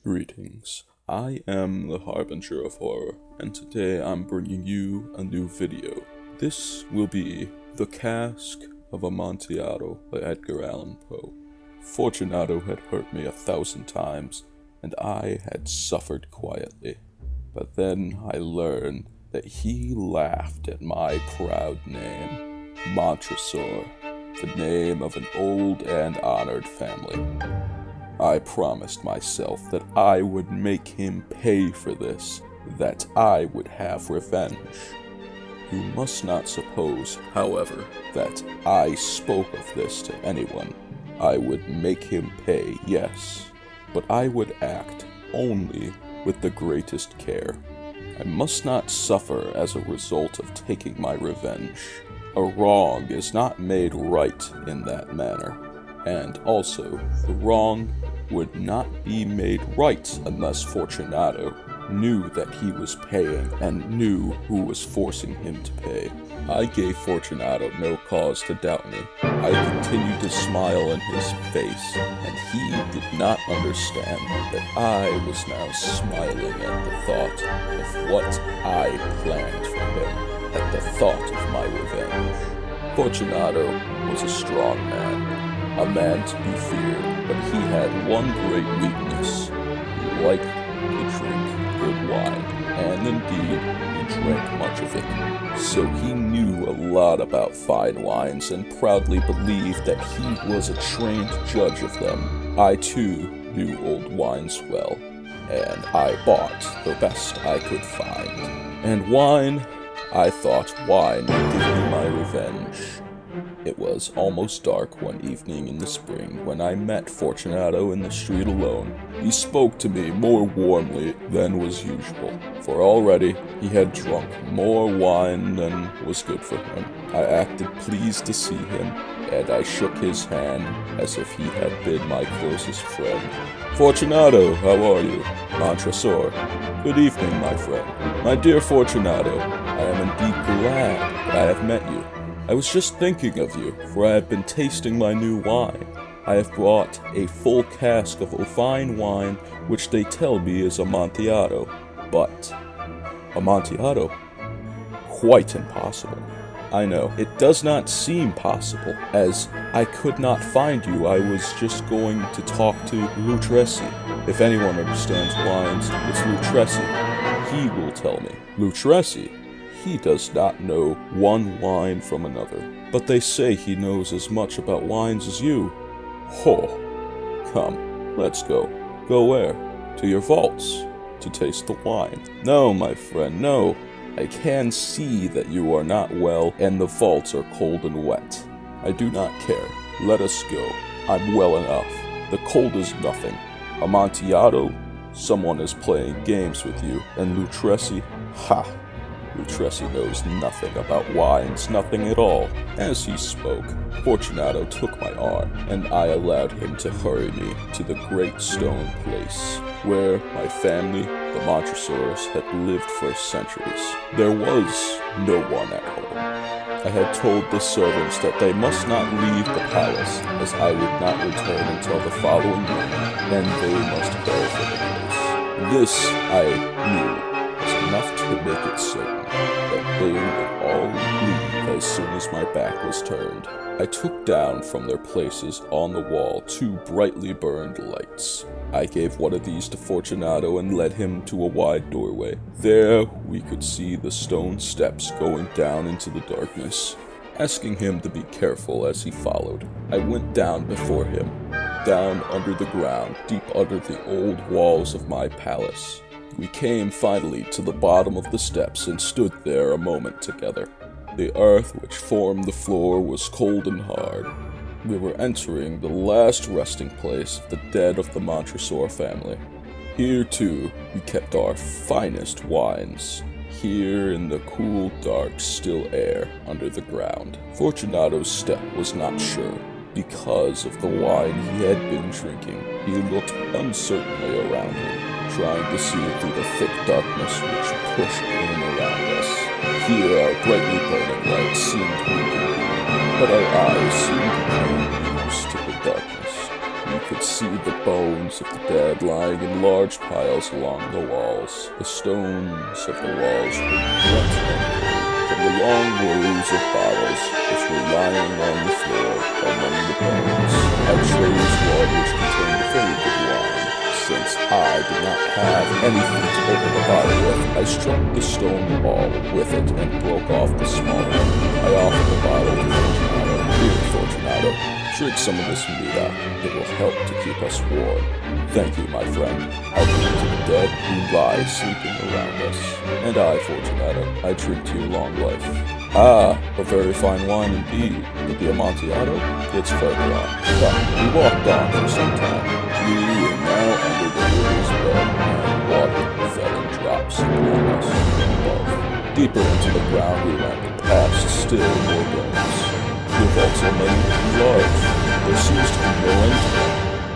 Greetings. I am the Harbinger of Horror, and today I'm bringing you a new video. This will be The Cask of Amontillado by Edgar Allan Poe. Fortunato had hurt me 1,000 times, and I had suffered quietly. But then I learned that he laughed at my proud name, Montresor, the name of an old and honored family. I promised myself that I would make him pay for this, that I would have revenge. You must not suppose, however, that I spoke of this to anyone. I would make him pay, yes, but I would act only with the greatest care. I must not suffer as a result of taking my revenge. A wrong is not made right in that manner, and also the wrong would not be made right unless Fortunato knew that he was paying and knew who was forcing him to pay. I gave Fortunato no cause to doubt me. I continued to smile in his face, and he did not understand that I was now smiling at the thought of what I planned for him, at the thought of my revenge. Fortunato was a strong man. A man to be feared, but he had one great weakness. He liked to drink good wine, and indeed, he drank much of it. So he knew a lot about fine wines and proudly believed that he was a trained judge of them. I too knew old wines well, and I bought the best I could find. And wine, I thought wine would give me my revenge. It was almost dark one evening in the spring when I met Fortunato in the street alone. He spoke to me more warmly than was usual, for already he had drunk more wine than was good for him. I acted pleased to see him, and I shook his hand as if he had been my closest friend. "Fortunato, how are you?" "Montresor." "Good evening, my friend." "My dear Fortunato, I am indeed glad that I have met you. I was just thinking of you, for I have been tasting my new wine. I have brought a full cask of fine wine, which they tell me is Amontillado. But Amontillado? Quite impossible. I know, it does not seem possible. As I could not find you, I was just going to talk to Lutresi. If anyone understands wines, it's Lutresi. He will tell me." "Lutresi? He does not know one wine from another, but they say he knows as much about wines as you." "Ho! Come, let's go." "Go where?" "To your vaults, to taste the wine." "No, my friend, no. I can see that you are not well, and the vaults are cold and wet. I do not care. Let us go. I'm well enough. The cold is nothing. Amontillado, someone is playing games with you, and Lutresi, ha! Lutresi knows nothing about wines, nothing at all." As he spoke, Fortunato took my arm, and I allowed him to hurry me to the great stone place, where my family, the Montresors, had lived for centuries. There was no one at home. I had told the servants that they must not leave the palace, as I would not return until the following morning, and they must go for the place. This, I knew, enough to make it certain that they would all leave as soon as my back was turned. I took down from their places on the wall 2 brightly burned lights. I gave one of these to Fortunato and led him to a wide doorway. There we could see the stone steps going down into the darkness, asking him to be careful as he followed. I went down before him, down under the ground, deep under the old walls of my palace. We came finally to the bottom of the steps and stood there a moment together. The earth which formed the floor was cold and hard. We were entering the last resting place of the dead of the Montresor family. Here, too, we kept our finest wines. Here in the cool, dark, still air under the ground. Fortunato's step was not sure. Because of the wine he had been drinking, he looked uncertainly around him, trying to see through the thick darkness which pushed in around us. Here our brightly burning light seemed weaker, but our eyes soon became used to the darkness. We could see see the bones of the dead lying in large piles along the walls. The stones of the walls were wet and cold from the long rows of bottles which were lying on the floor among the bones. I chose one which contained very good wine. Since I did not have anything to open the bottle with, I struck the stone wall with it and broke off the small one. I offered the bottle to Fortunato. Here, Fortunato, drink some of this mead. It will help to keep us warm. Thank you, my friend. I drink to the dead who lie sleeping around us. And I, Fortunato, I drink to your long life. Ah, a very fine wine indeed. But the Amontillado? It's further on. But we walked on for some time. We were now under the river's bed, and water fell in drops upon us from above. Deeper into the ground we went, past still more bones. The vaults are many and large. There seems to be no end to them.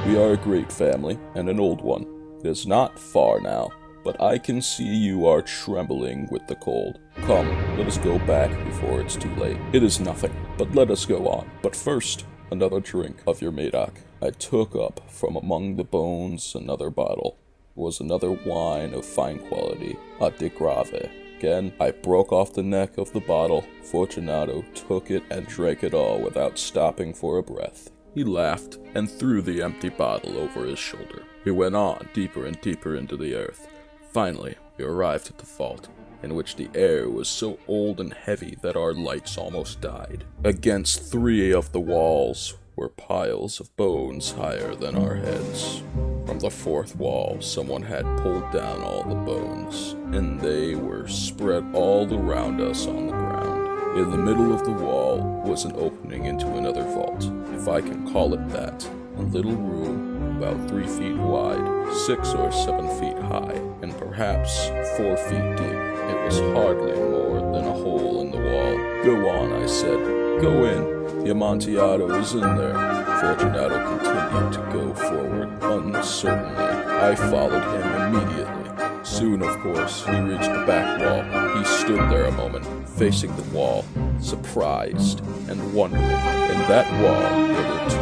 We are a great family, and an old one. It is not far now, but I can see you are trembling with the cold. Come, let us go back before it's too late. It is nothing, but let us go on. But first, another drink of your Medoc. I took up from among the bones another bottle. It was another wine of fine quality, a de Grave. Again, I broke off the neck of the bottle. Fortunato took it and drank it all without stopping for a breath. He laughed and threw the empty bottle over his shoulder. We went on deeper and deeper into the earth. Finally, we arrived at the vault, in which the air was so old and heavy that our lights almost died. Against 3 of the walls were piles of bones higher than our heads. From the 4th wall, someone had pulled down all the bones, and they were spread all around us on the ground. In the middle of the wall was an opening into another vault, if I can call it that. A little room about 3 feet wide, 6 or 7 feet high, and perhaps 4 feet deep. It was hardly more than a hole in the wall. Go on, I said. Go in. The Amontillado is in there. Fortunato continued to go forward uncertainly. I followed him immediately. Soon, of course, he reached the back wall. He stood there a moment, facing the wall, surprised and wondering. In that wall, there were 2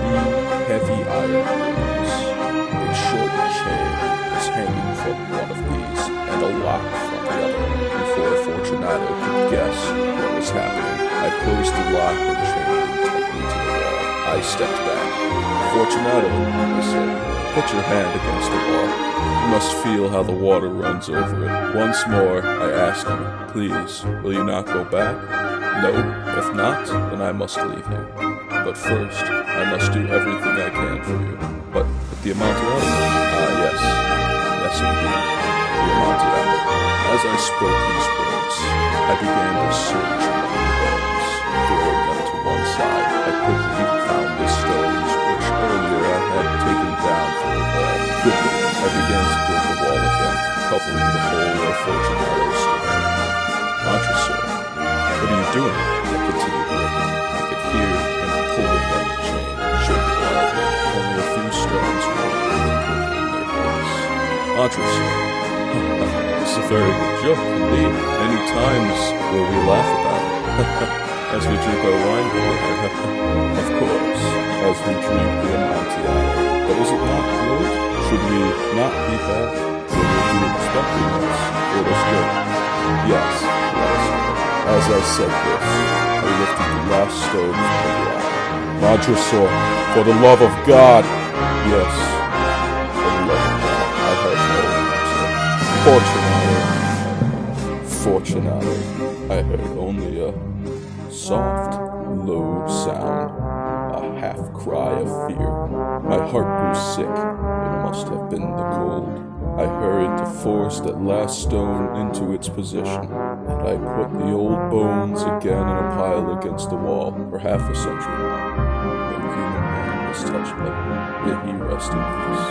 heavy iron rings. A short chain was hanging from one of these, and a lock from the other. Before Fortunato could guess what was happening, I closed the lock and chain tightly to the wall. I stepped back. Fortunato, I said, put your hand against the wall. You must feel how the water runs over it. Once more, I asked him, please, will you not go back? No, if not, then I must leave you. But first, I must do everything I can for you. But the Amontillado? Yes. Yes, indeed. The Amontillado. As I spoke these words, I began to search among the bones. Throwing them to one side, I quickly found the stones which earlier I had taken down from the wall. Quickly, I began to build the wall again, covering the hole where Fortunato stood. Montresor, what are you doing? I continued working. I could hear him pulling at the chain, shaking loudly. Only a few stones remained in their place. Montresor, this is a very good joke, indeed. Many times will we laugh about it. As we drink our wine, of course, as we drink the Amontillado. But is it not good? Should we not be back? Should we be expecting us? Let us go. Yes, let us go. As I said this, I lifted the last stone from the ground. Montresor, for the love of God! Yes, for the love of God, I heard no answer. Fortunato, I heard only a soft, low sound, a half cry of fear. My heart grew sick. It must have been the cold. I hurried to force that last stone into its position, and I put the old bones again in a pile against the wall for half a century now. No human hand has touched them. May he rest in peace.